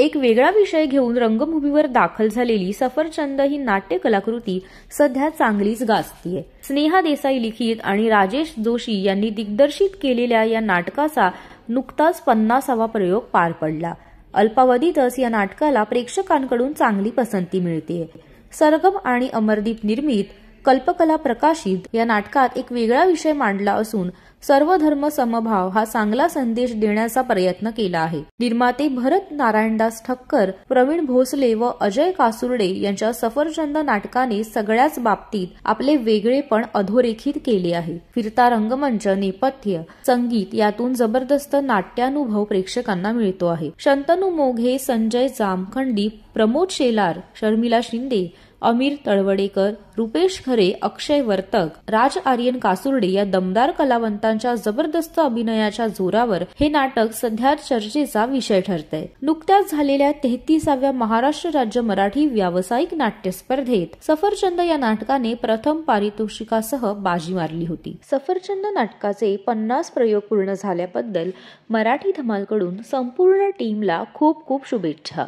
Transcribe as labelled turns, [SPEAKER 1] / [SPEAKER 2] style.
[SPEAKER 1] एक वेगळा विषय घेऊन रंगभूमीवर दाखल झालेली सफरचंद ही नाट्य कलाकृती सध्या चांगलीच गाजतीये। स्नेहा देसाई लिखित आणि राजेश जोशी यांनी दिग्दर्शित केलेल्या या नाटकाचा नुकताच 50वा प्रयोग पार पडला। अल्पावधीतच या नाटकाला प्रेक्षकांकडून चांगली पसंती मिळतेय। सरगम आणि अमरदीप निर्मित कल्पकला प्रकाशित या नाटकात एक वेगळा विषय मांडला असून सर्व धर्म समभाव हा चांगला संदेश देण्याचा प्रयत्न केला आहे। निर्माते भरत नारायणदास ठक्कर, प्रवीण भोसले व अजय कासुर्डे यांच्या सफरचंद नाटकाने सगळ्याच बाबतीत आपले वेगळेपण अधोरेखित केले आहे। फिरता रंगमंच, नेपथ्य, संगीत यातून जबरदस्त नाट्यानुभव प्रेक्षकांना मिळतो आहे। शंतनू मोघे, संजय जामखंडी, प्रमोद शेलार, शर्मिला शिंदे, अमीर तळवडेकर, रुपेश खरे, अक्षय वर्तक, राज आर्यन कासुर्डे या दमदार कलावंतांच्या जबरदस्त अभिनयाच्या जोरावर हे नाटक सध्या चर्चेचा विषय ठरतंय। नुकत्याच झालेल्या 33व्या महाराष्ट्र राज्य मराठी व्यावसायिक नाट्य स्पर्धेत सफरचंद या नाटकाने प्रथम पारितोषिकासह बाजी मारली होती। सफरचंद नाटकाचे 50 प्रयोग पूर्ण झाल्याबद्दल मराठी धमालकडून संपूर्ण टीमला खूप खूप शुभेच्छा।